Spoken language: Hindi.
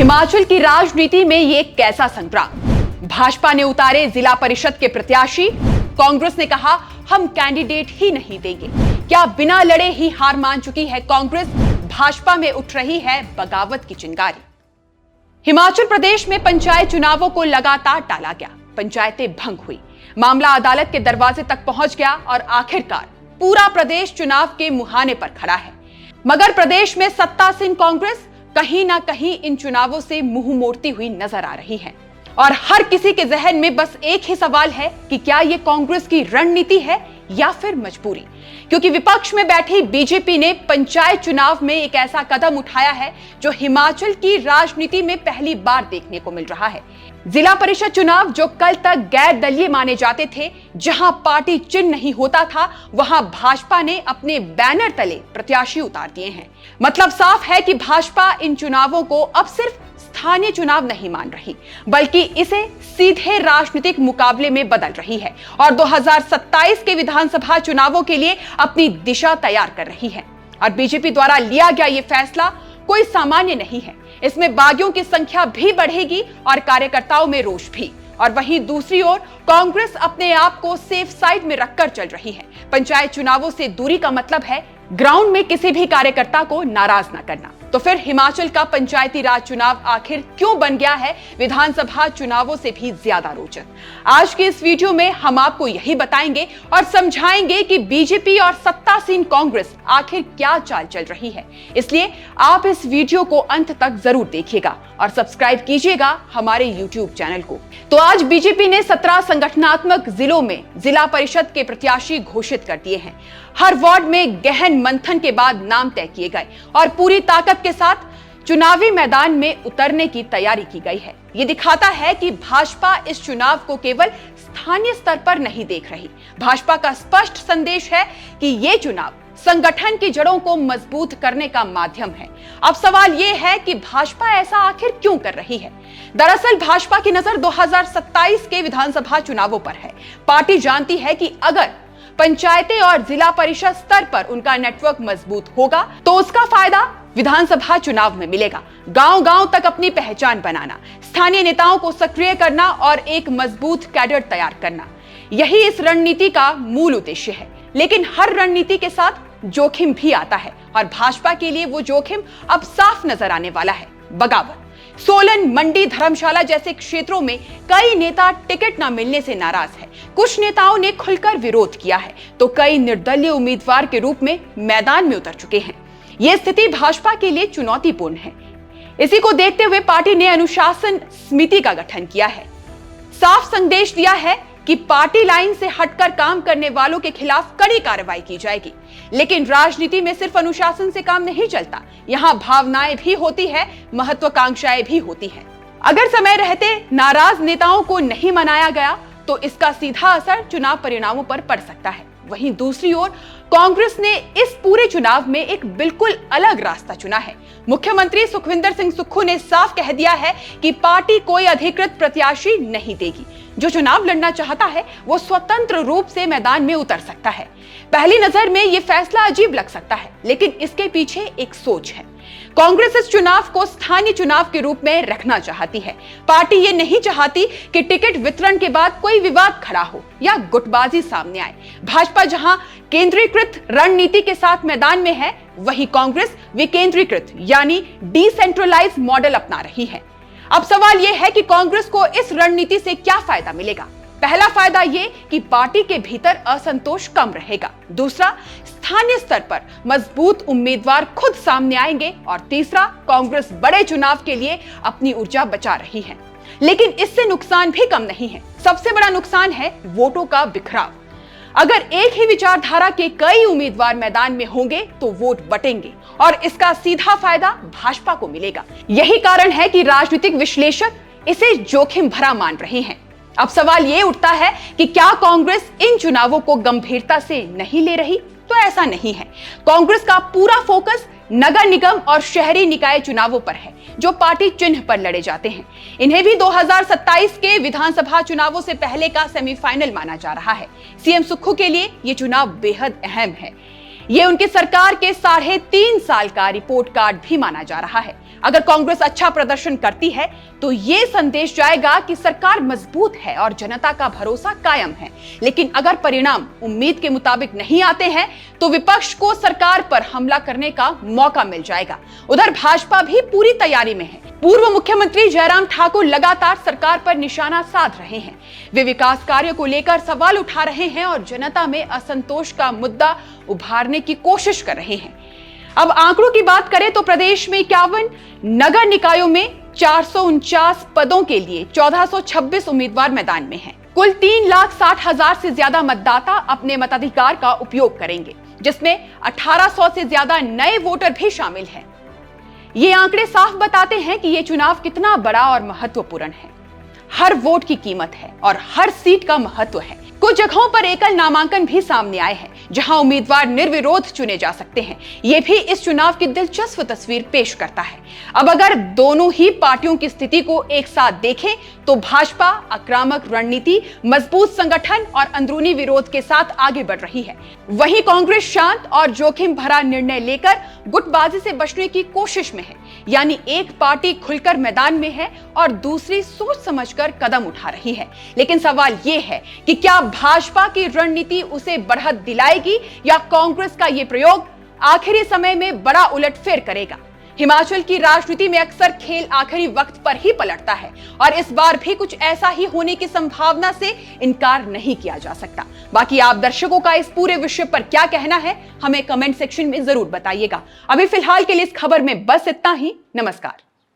हिमाचल की राजनीति में ये कैसा संग्राम। भाजपा ने उतारे जिला परिषद के प्रत्याशी, कांग्रेस ने कहा हम कैंडिडेट ही नहीं देंगे। क्या बिना लड़े ही हार मान चुकी है कांग्रेस? भाजपा में उठ रही है बगावत की चिंगारी। हिमाचल प्रदेश में पंचायत चुनावों को लगातार टाला गया, पंचायतें भंग हुई, मामला अदालत के दरवाजे तक पहुंच गया और आखिरकार पूरा प्रदेश चुनाव के मुहाने पर खड़ा है। मगर प्रदेश में सत्तासीन कांग्रेस कहीं ना कहीं इन चुनावों से मुंह मोड़ती हुई नजर आ रही है और हर किसी के जहन में बस एक ही सवाल है कि क्या ये कांग्रेस की रणनीति है या फिर मजबूरी। क्योंकि विपक्ष में बैठी बीजेपी ने पंचायत चुनाव में एक ऐसा कदम उठाया है जो हिमाचल की राजनीति में पहली बार देखने को मिल रहा है। जिला परिषद चुनाव जो कल तक गैर दलीय माने जाते थे, जहां पार्टी चिन्ह नहीं होता था, वहां भाजपा ने अपने बैनर तले प्रत्याशी उतार दिए हैं। मतलब साफ है कि भाजपा इन चुनावों को अब सिर्फ स्थानीय चुनाव नहीं मान रही, बल्कि इसे सीधे राजनीतिक मुकाबले में बदल रही है और 2027 के विधानसभा चुनावों के लिए अपनी दिशा तैयार कर रही है। और बीजेपी द्वारा लिया गया ये फैसला कोई सामान्य नहीं है। इसमें बागियों की संख्या भी बढ़ेगी और कार्यकर्ताओं में रोष भी। और वहीं दूसरी ओर कांग्रेस अपने आप को सेफ साइड में रखकर चल रही है। पंचायत चुनावों से दूरी का मतलब है ग्राउंड में किसी भी कार्यकर्ता को नाराज न करना। तो फिर हिमाचल का पंचायती राज चुनाव आखिर क्यों बन गया है विधानसभा चुनावों से भी ज्यादा रोचक? आज के इस वीडियो में हम आपको यही बताएंगे और समझाएंगे कि बीजेपी और सत्तासीन कांग्रेस आखिर क्या चाल चल रही है। इसलिए आप इस वीडियो को अंत तक जरूर देखिएगा और सब्सक्राइब कीजिएगा हमारे YouTube चैनल को। तो आज बीजेपी ने 17 संगठनात्मक जिलों में जिला परिषद के प्रत्याशी घोषित कर दिए हैं। हर वार्ड में गहन मंथन के बाद नाम तय किए गए और पूरी ताकत के साथ चुनावी मैदान में उतरने की तैयारी की गई है। ये दिखाता है कि भाजपा इस चुनाव को केवल स्थानीय स्तर पर नहीं देख रही। भाजपा का स्पष्ट संदेश है कि ये चुनाव संगठन की जड़ों को मजबूत करने का माध्यम है। अब सवाल ये है कि भाजपा ऐसा आखिर क्यों कर रही है? दरअसल भाजपा की नजर 2027 के विधानसभा चुनावों पर है। पार्टी जानती है कि अगर पंचायतें और जिला परिषद स्तर पर उनका नेटवर्क मजबूत होगा तो उसका फायदा विधानसभा चुनाव में मिलेगा। गांव-गांव तक अपनी पहचान बनाना, स्थानीय नेताओं को सक्रिय करना और एक मजबूत कैडर तैयार करना, यही इस रणनीति का मूल उद्देश्य है। लेकिन हर रणनीति के साथ जोखिम भी आता है और भाजपा के लिए वो जोखिम अब साफ नजर आने वाला है, बगावत। सोलन, मंडी, धर्मशाला जैसे क्षेत्रों में कई नेता टिकट न मिलने से नाराज है। कुछ नेताओं ने खुलकर विरोध किया है तो कई निर्दलीय उम्मीदवार के रूप में मैदान में उतर चुके हैं। यह स्थिति भाजपा के लिए चुनौतीपूर्ण है। इसी को देखते हुए पार्टी ने अनुशासन समिति का गठन किया है। साफ संदेश दिया है कि पार्टी लाइन से हटकर काम करने वालों के खिलाफ कड़ी कार्रवाई की जाएगी। लेकिन राजनीति में सिर्फ अनुशासन से काम नहीं चलता, यहाँ भावनाएं भी होती है, महत्वाकांक्षाएं भी होती है। अगर समय रहते नाराज नेताओं को नहीं मनाया गया तो इसका सीधा असर चुनाव परिणामों पर पड़ सकता है। वहीं दूसरी ओर कांग्रेस ने इस पूरे चुनाव में एक बिल्कुल अलग रास्ता चुना है। मुख्यमंत्री सुखविंदर सिंह सुक्खू ने साफ कह दिया है कि पार्टी कोई अधिकृत प्रत्याशी नहीं देगी। जो चुनाव लड़ना चाहता है वो स्वतंत्र रूप से मैदान में उतर सकता है। पहली नजर में ये फैसला अजीब लग सकता है, लेकिन इसके पीछे एक सोच है। कांग्रेस इस चुनाव को स्थानीय चुनाव के रूप में रखना चाहती है। पार्टी ये नहीं चाहती कि टिकट वितरण के बाद कोई विवाद खड़ा हो या गुटबाजी सामने आए। भाजपा जहां केंद्रीकृत रणनीति के साथ मैदान में है, वहीं कांग्रेस विकेंद्रीकृत यानी डिसेंट्रलाइज्ड मॉडल अपना रही है। अब सवाल यह है कि कांग्रेस को इस रणनीति से क्या फायदा मिलेगा? पहला फायदा ये कि पार्टी के भीतर असंतोष कम रहेगा। दूसरा, स्थानीय स्तर पर मजबूत उम्मीदवार खुद सामने आएंगे। और तीसरा, कांग्रेस बड़े चुनाव के लिए अपनी ऊर्जा बचा रही है। लेकिन इससे नुकसान भी कम नहीं है। सबसे बड़ा नुकसान है वोटों का बिखराव। अगर एक ही विचारधारा के कई उम्मीदवार मैदान में होंगे तो वोट बटेंगे और इसका सीधा फायदा भाजपा को मिलेगा। यही कारण है कि राजनीतिक विश्लेषक इसे जोखिम भरा मान रहे हैं। अब सवाल ये उठता है कि क्या कांग्रेस इन चुनावों को गंभीरता से नहीं ले रही? तो ऐसा नहीं है। कांग्रेस का पूरा फोकस नगर निगम और शहरी निकाय चुनावों पर है, जो पार्टी चिन्ह पर लड़े जाते हैं। इन्हें भी 2027 के विधानसभा चुनावों से पहले का सेमीफाइनल माना जा रहा है। सीएम सुक्खू के लिए ये चुनाव बेहद अहम है। ये उनकी सरकार के 3.5 साल का रिपोर्ट कार्ड भी माना जा रहा है। अगर कांग्रेस अच्छा प्रदर्शन करती है तो यह संदेश जाएगा कि सरकार मजबूत है और जनता का भरोसा कायम है। लेकिन अगर परिणाम उम्मीद के मुताबिक नहीं आते हैं तो विपक्ष को सरकार पर हमला करने का मौका मिल जाएगा। उधर भाजपा भी पूरी तैयारी में है। पूर्व मुख्यमंत्री जयराम ठाकुर लगातार सरकार पर निशाना साध रहे हैं। वे विकास कार्यों को लेकर सवाल उठा रहे हैं और जनता में असंतोष का मुद्दा उभारने की कोशिश कर रहे हैं। अब आंकड़ों की बात करें तो प्रदेश में 51 नगर निकायों में 449 पदों के लिए 1426 उम्मीदवार मैदान में हैं। कुल 3,60,000 से ज्यादा मतदाता अपने मताधिकार का उपयोग करेंगे, जिसमें 1800 से ज्यादा नए वोटर भी शामिल हैं। ये आंकड़े साफ बताते हैं कि ये चुनाव कितना बड़ा और महत्वपूर्ण है। हर वोट की कीमत है और हर सीट का महत्व है। कुछ जगहों पर एकल नामांकन भी सामने आए हैं, जहां उम्मीदवार निर्विरोध चुने जा सकते हैं। यह भी इस चुनाव की दिलचस्प तस्वीर पेश करता है। अब अगर दोनों ही पार्टियों की स्थिति को एक साथ देखें तो भाजपा आक्रामक रणनीति, मजबूत संगठन और अंदरूनी विरोध के साथ आगे बढ़ रही है। वहीं कांग्रेस शांत और जोखिम भरा निर्णय लेकर गुटबाजी से बचने की कोशिश में है। यानी एक पार्टी खुलकर मैदान में है और दूसरी सोच समझकर कदम उठा रही है। लेकिन सवाल यह है कि क्या भाजपा की रणनीति उसे बढ़त दिलाएगी या कांग्रेस का यह प्रयोग आखिरी समय में बड़ा उलटफेर करेगा। हिमाचल की राजनीति में अक्सर खेल आखिरी वक्त पर ही पलटता है और इस बार भी कुछ ऐसा ही होने की संभावना से इनकार नहीं किया जा सकता। बाकी आप दर्शकों का इस पूरे विषय पर क्या कहना है, हमें कमेंट सेक्शन में जरूर बताइएगा। अभी फिलहाल के लिए इस खबर में बस इतना ही। नमस्कार।